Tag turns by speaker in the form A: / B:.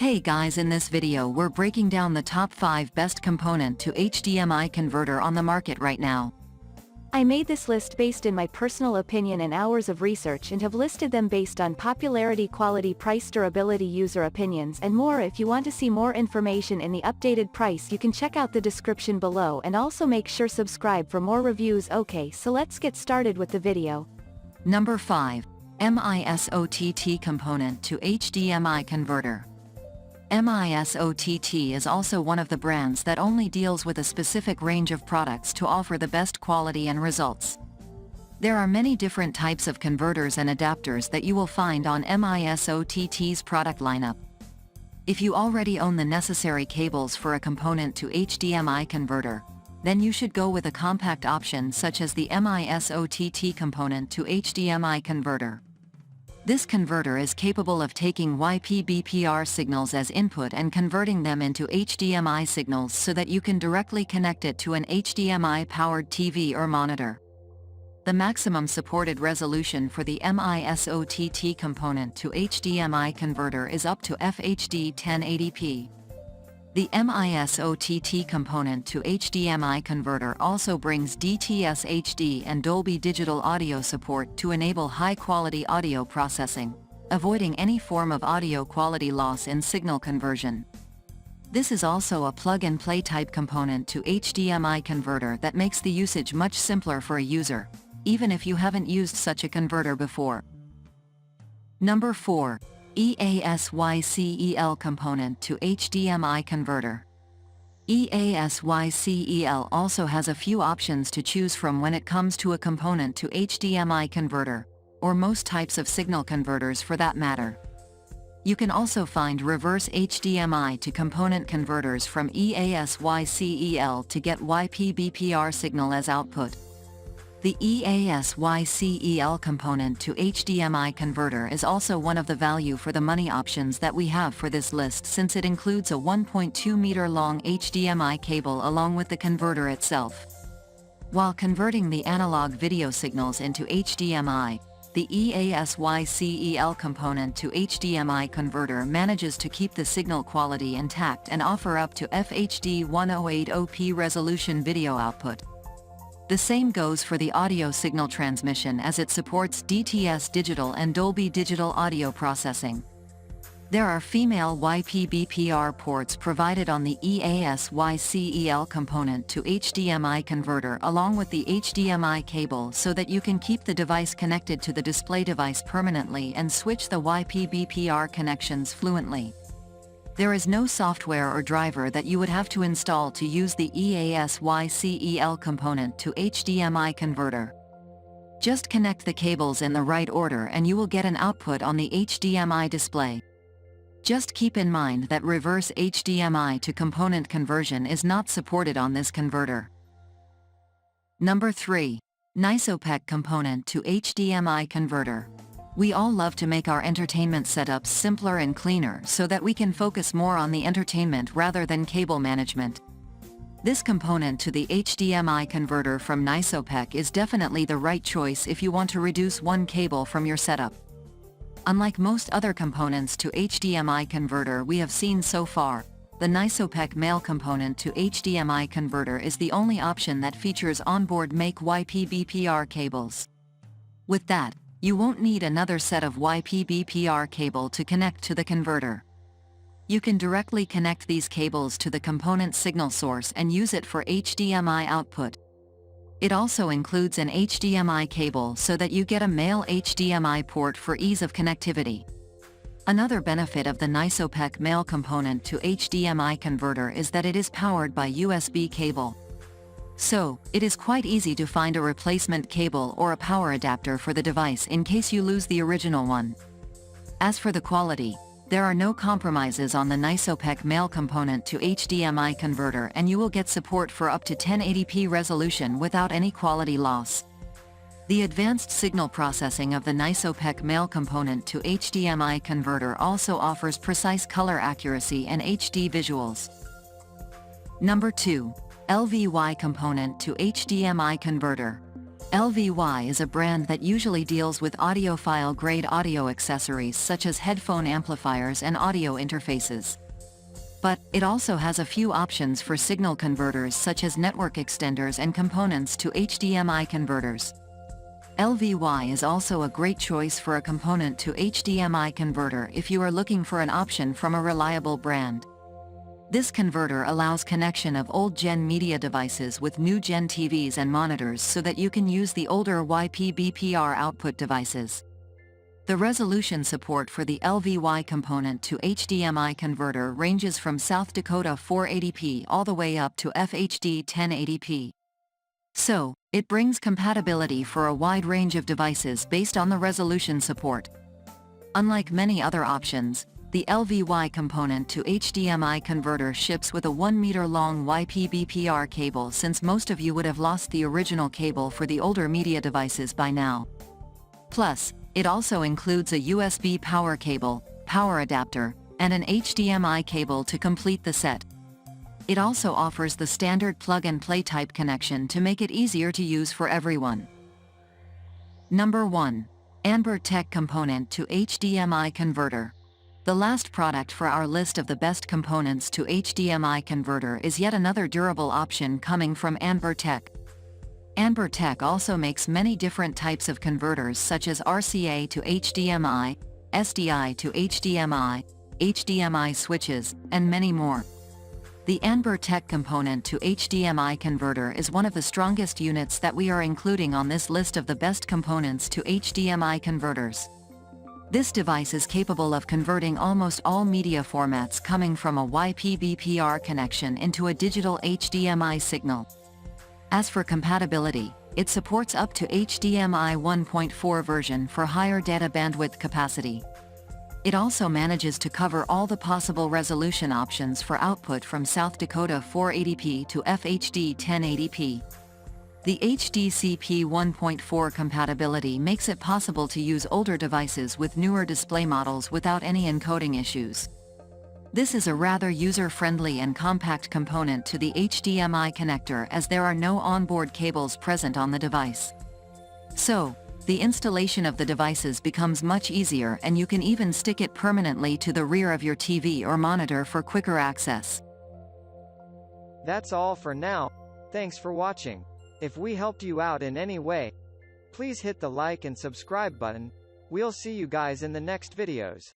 A: Hey guys, in this video we're breaking down the top 5 best component to HDMI converter on the market right now.
B: I made this list based in my personal opinion and hours of research and have listed them based on popularity, quality, price, durability, user opinions and more. If you want to see more information in the updated price, you can check out the description below and also make sure subscribe for more reviews. Okay, so let's get started with the video.
A: Number 5. Misott component to HDMI converter. Misott is also one of the brands that only deals with a specific range of products to offer the best quality and results. There are many different types of converters and adapters that you will find on Misott's product lineup. If you already own the necessary cables for a component to HDMI converter, then you should go with a compact option such as the Misott component to HDMI converter. This converter is capable of taking YPBPR signals as input and converting them into HDMI signals so that you can directly connect it to an HDMI-powered TV or monitor. The maximum supported resolution for the Misott component to HDMI converter is up to FHD 1080p. The Misott component to HDMI converter also brings DTS HD and Dolby Digital audio support to enable high-quality audio processing, avoiding any form of audio quality loss in signal conversion. This is also a plug-and-play type component to HDMI converter that makes the usage much simpler for a user, even if you haven't used such a converter before. Number 4. EASYCEL component to HDMI converter. EASYCEL also has a few options to choose from when it comes to a component to HDMI converter, or most types of signal converters for that matter. You can also find reverse HDMI to component converters from EASYCEL to get YPBPR signal as output. The EASYCEL component to HDMI converter is also one of the value for the money options that we have for this list, since it includes a 1.2 meter long HDMI cable along with the converter itself. While converting the analog video signals into HDMI, the EASYCEL component to HDMI converter manages to keep the signal quality intact and offer up to FHD 1080p resolution video output. The same goes for the audio signal transmission, as it supports DTS digital and Dolby Digital audio processing. There are female YPBPR ports provided on the EASYCEL component to HDMI converter along with the HDMI cable so that you can keep the device connected to the display device permanently and switch the YPBPR connections fluently. There is no software or driver that you would have to install to use the EASYCEL component to HDMI converter. Just connect the cables in the right order and you will get an output on the HDMI display. Just keep in mind that reverse HDMI to component conversion is not supported on this converter. Number 3. Knisopec component to HDMI converter. We all love to make our entertainment setups simpler and cleaner so that we can focus more on the entertainment rather than cable management. This component to the HDMI converter from Knisopec is definitely the right choice if you want to reduce one cable from your setup. Unlike most other components to HDMI converter we have seen so far, the Knisopec male component to HDMI converter is the only option that features onboard make YPBPR cables. With that, you won't need another set of YPBPR cable to connect to the converter. You can directly connect these cables to the component signal source and use it for HDMI output. It also includes an HDMI cable so that you get a male HDMI port for ease of connectivity. Another benefit of the Knisopec male component to HDMI converter is that it is powered by USB cable. So, it is quite easy to find a replacement cable or a power adapter for the device in case you lose the original one. As for the quality, there are no compromises on the Knisopec male component to HDMI converter and you will get support for up to 1080p resolution without any quality loss. The advanced signal processing of the Knisopec male component to HDMI converter also offers precise color accuracy and HD visuals. Number 2. LVY component to HDMI converter. LVY is a brand that usually deals with audiophile-grade audio accessories such as headphone amplifiers and audio interfaces. But it also has a few options for signal converters such as network extenders and components to HDMI converters. LVY is also a great choice for a component to HDMI converter if you are looking for an option from a reliable brand. This converter allows connection of old-gen media devices with new-gen TVs and monitors so that you can use the older YPBPR output devices. The resolution support for the LVY component to HDMI converter ranges from South Dakota 480p all the way up to FHD 1080p. So, it brings compatibility for a wide range of devices based on the resolution support. Unlike many other options, the LVY component to HDMI converter ships with a 1-meter-long YPBPR cable, since most of you would have lost the original cable for the older media devices by now. Plus, it also includes a USB power cable, power adapter, and an HDMI cable to complete the set. It also offers the standard plug-and-play type connection to make it easier to use for everyone. Number 1. Anber-Tech Component to HDMI Converter. The last product for our list of the best components to HDMI converter is yet another durable option coming from Anber-Tech. Anber-Tech also makes many different types of converters such as RCA to HDMI, SDI to HDMI, HDMI switches, and many more. The Anber-Tech component to HDMI converter is one of the strongest units that we are including on this list of the best components to HDMI converters. This device is capable of converting almost all media formats coming from a YPBPR connection into a digital HDMI signal. As for compatibility, it supports up to HDMI 1.4 version for higher data bandwidth capacity. It also manages to cover all the possible resolution options for output from South Dakota 480p to FHD 1080p. The HDCP 1.4 compatibility makes it possible to use older devices with newer display models without any encoding issues. This is a rather user-friendly and compact component to the HDMI connector, as there are no onboard cables present on the device. So, the installation of the devices becomes much easier, and you can even stick it permanently to the rear of your TV or monitor for quicker access.
C: That's all for now. Thanks for watching. If we helped you out in any way, please hit the like and subscribe button. We'll see you guys in the next videos.